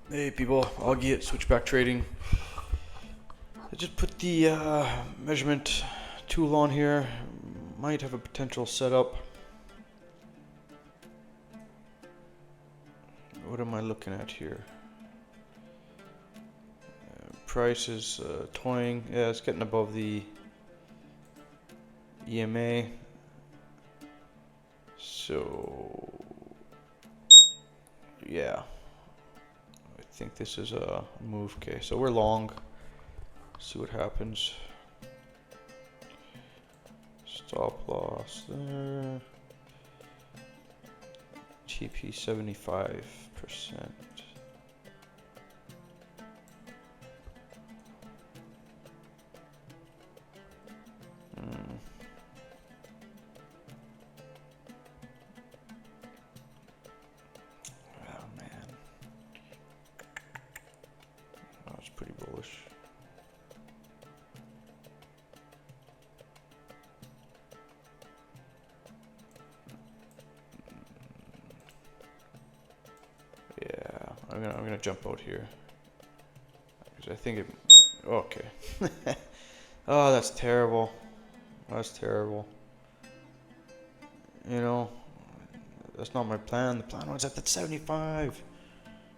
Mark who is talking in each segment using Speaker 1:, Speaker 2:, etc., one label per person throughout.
Speaker 1: Hey people, Augie at Switchback Trading. I just put the measurement tool on here. Might have a potential setup. What am I looking at here? Price is toying. Yeah, it's getting above the EMA. So, yeah. I think this is a move. Okay, so we're long. See what happens. Stop loss there. TP 75%. Oh man. Oh, it's pretty bullish. Yeah, I'm gonna jump out here because I think it. Okay. Oh, that's terrible. That's terrible. You know, that's not my plan. The plan was at that 75.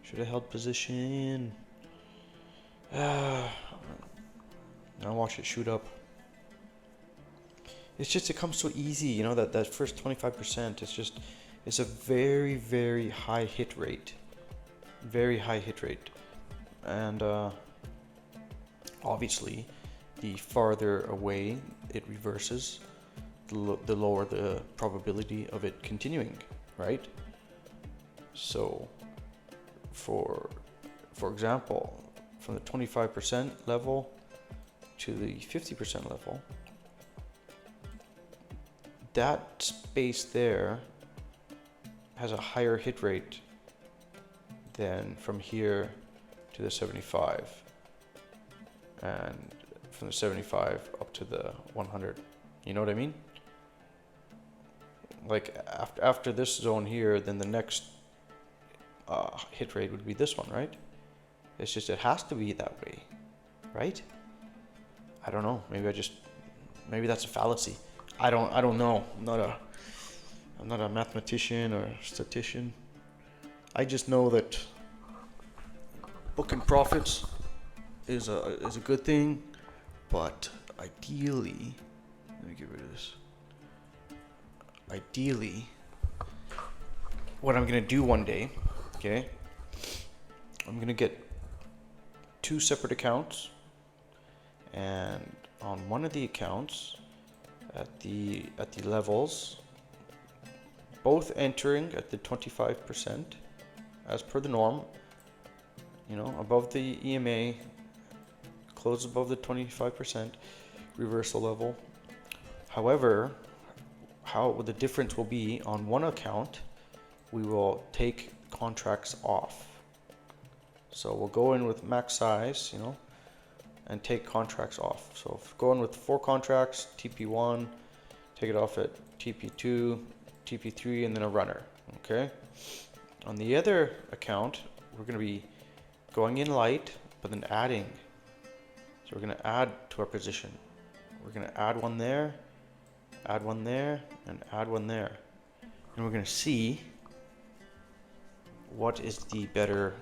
Speaker 1: Should have held position. Now watch it shoot up. It's just, it comes so easy, you know, that first 25%, it's a very, very high hit rate. Very high hit rate. And obviously, the farther away it reverses, the lower the probability of it continuing, right? So, for example, from the 25% level to the 50% level, that space there has a higher hit rate than from here to the 75, and from the 75 up to the 100. You know what I mean? Like after this zone here, then the next hit rate would be this one, right? It's just, it has to be that way, right? I don't know. Maybe that's a fallacy. I don't know. I'm not a mathematician or statistician. I just know that booking profits is a good thing, but ideally, let me get rid of this. Ideally, what I'm gonna do one day, okay? I'm gonna get 2 separate accounts, and on one of the accounts, at the levels, both entering at the 25% as per the norm, you know, above the EMA, close above the 25% reversal level. However, how the difference will be, on one account we will take contracts off. So we'll go in with max size, you know, and take contracts off. So if go in with 4 contracts, TP1, take it off at TP2, TP3, and then a runner. Okay. On the other account, we're going to be going in light, but then adding. So we're going to add to our position. We're going to add one there, add one there, and add one there. And we're going to see what is the better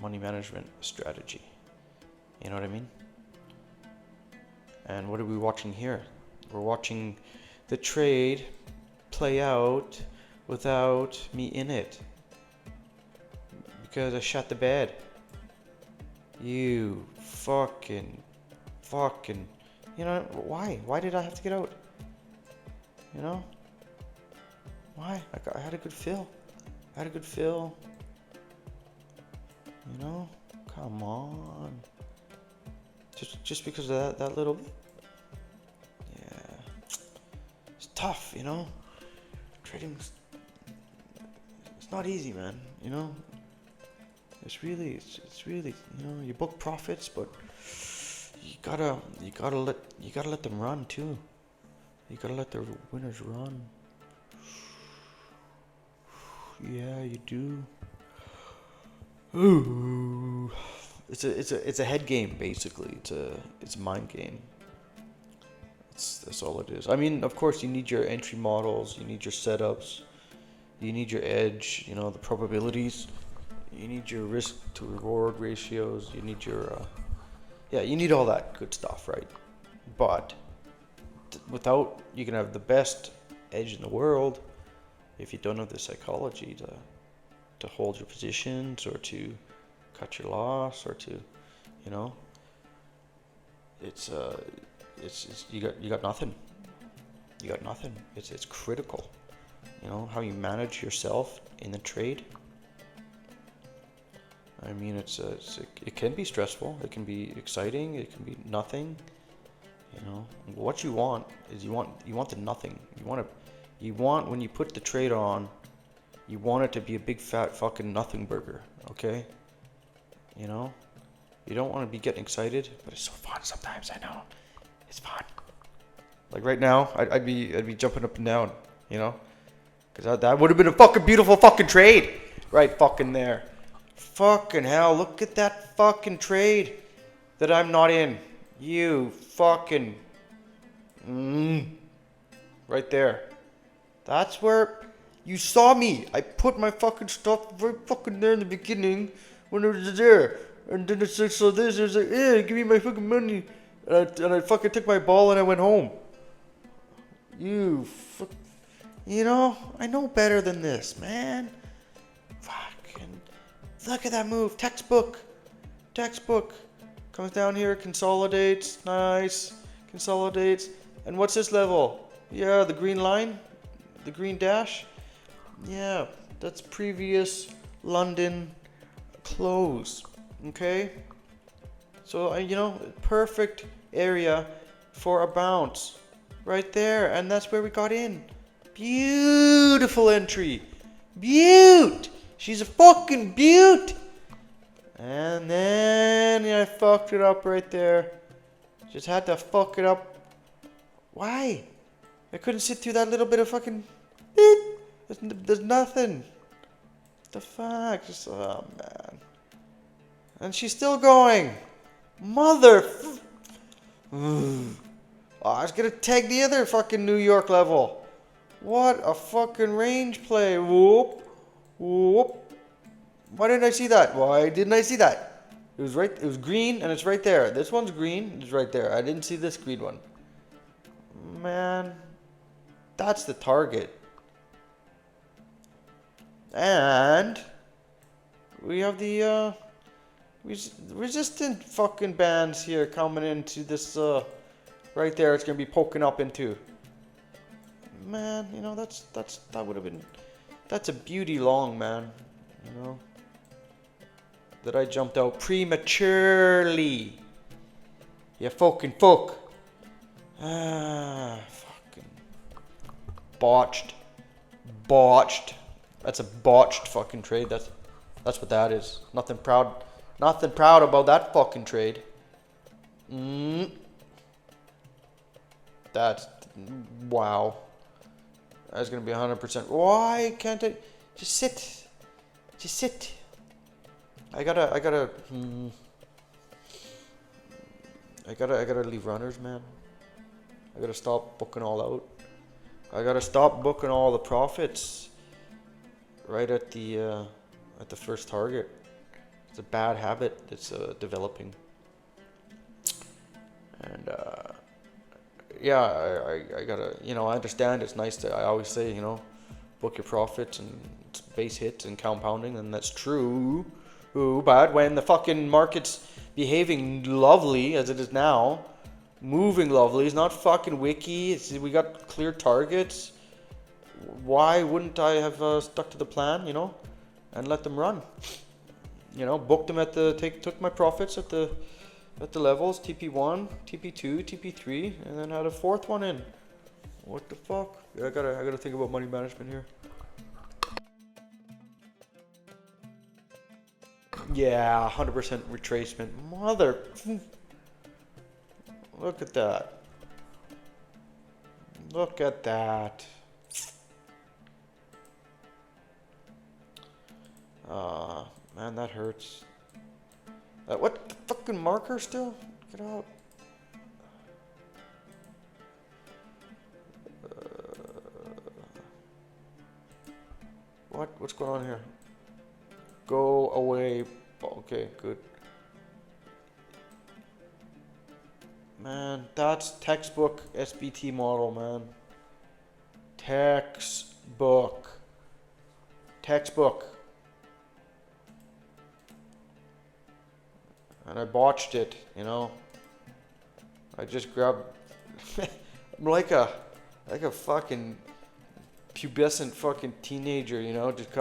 Speaker 1: money management strategy. You know what I mean? And what are we watching here? We're watching the trade play out without me in it, because I shut the bed. You fucking, you know, why did I have to get out? You know, why? I had a good fill. You know, come on. Just because of that little, yeah, it's tough, you know. Trading's, it's not easy, man. You know, it's really, you know, you book profits, but you gotta let them run too. You gotta let the winners run. Yeah, you do. Ooh. It's a head game basically. It's a mind game. That's all it is. I mean, of course, you need your entry models, you need your setups, you need your edge, you know, the probabilities, you need your risk to reward ratios, you need your yeah, you need all that good stuff, right? But without, you can have the best edge in the world if you don't have the psychology to hold your positions or to cut your loss or to, you know, it's you got nothing. You got nothing. It's critical. You know how you manage yourself in the trade. I mean, it can be stressful. It can be exciting. It can be nothing. You know, what you want is you want the nothing. You want when you put the trade on, you want it to be a big fat fucking nothing burger. Okay. You know, you don't want to be getting excited, but it's so fun sometimes. I know, it's fun. Like right now, I'd be jumping up and down. You know, because that would have been a fucking beautiful fucking trade, right fucking there. Fucking hell, look at that fucking trade that I'm not in. You fucking... right there. That's where you saw me. I put my fucking stuff right fucking there in the beginning when it was there. And then it's like, so this is like, give me my fucking money. And I fucking took my ball and I went home. You know, I know better than this, man. Fucking... Look at that move. Textbook. Comes down here, consolidates. Nice. Consolidates. And what's this level? Yeah, the green line. The green dash. Yeah, that's previous London close. Okay? So, you know, perfect area for a bounce. Right there. And that's where we got in. Beautiful entry. Beaut. She's a fucking beaut. And then I fucked it up right there. Just had to fuck it up. Why? I couldn't sit through that little bit of fucking beep. There's nothing. The fuck? Just, oh man. And she's still going. Mother. Oh, I was gonna tag the other fucking New York level. What a fucking range play. Whoop. Whoop. Why didn't I see that? Why didn't I see that? It was right. It was green and it's right there. This one's green. It's right there. I didn't see this green one. Man, that's the target. And we have the resistant fucking bands here coming into this right there. It's gonna be poking up into. Man, you know that would have been. That's a beauty long, man. You know. That I jumped out prematurely. You fucking fuck. Fucking botched. That's a botched fucking trade. That's what that is. Nothing proud about that fucking trade. That's wow. That's gonna be 100%. Why can't I just sit? Just sit. I gotta leave runners, man. I gotta stop booking all out. I gotta stop booking all the profits right at the first target. It's a bad habit that's developing. And yeah, I gotta, you know, I understand it's nice to, I always say, you know, book your profits and base hits and compounding, and that's true. But when the fucking market's behaving lovely as it is now, moving lovely, it's not fucking wiki, we got clear targets. Why wouldn't I have stuck to the plan, you know, and let them run? You know, booked them took my profits at the levels, TP1, TP2, TP3, and then had a fourth one in. What the fuck? I gotta think about money management here. Yeah, 100% retracement. Mother. Look at that. Look at that. Man, that hurts. What? The fucking marker still? Get out. What? What's going on here? Go away. Okay, good. Man, that's textbook SBT model, man. Textbook. Textbook. And I botched it, you know. I just grabbed. I'm like a fucking pubescent fucking teenager, you know. Just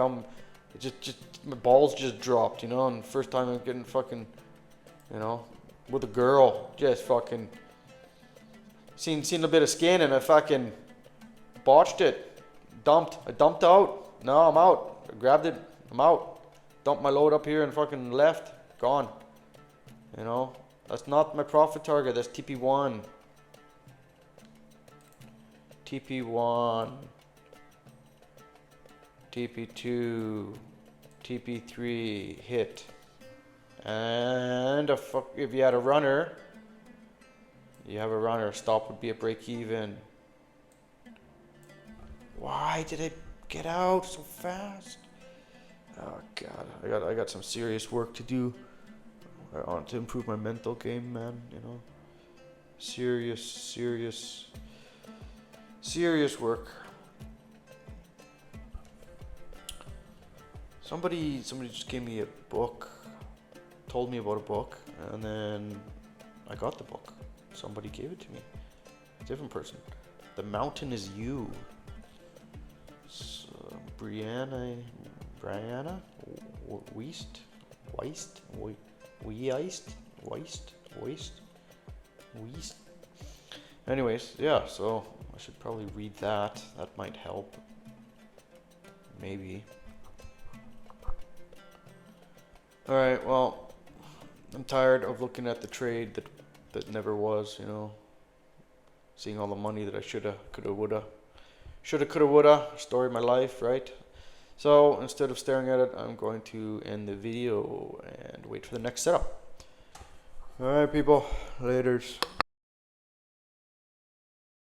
Speaker 1: my balls just dropped, you know. And first time I'm getting fucking, you know, with a girl, just fucking seen a bit of skin, and I fucking botched it. I dumped out. No, I'm out. I grabbed it. I'm out. Dumped my load up here and fucking left. Gone. You know, that's not my profit target. That's TP1. TP1. TP2. TP3. Hit. And if you had a runner, you have a runner. Stop would be a break even. Why did it get out so fast? Oh God, I got some serious work to do. I want to improve my mental game, man. You know, serious work. Somebody just gave me a book, told me about a book, and then I got the book. Somebody gave it to me. A different person. The Mountain is You. So, Brianna Weist. Anyways, yeah, so I should probably read that. That might help. Maybe. Alright, well, I'm tired of looking at the trade that never was, you know. Seeing all the money that I shoulda, coulda, woulda. Shoulda, coulda, woulda. Story of my life, right? So instead of staring at it, I'm going to end the video and wait for the next setup. Alright, people. Laters.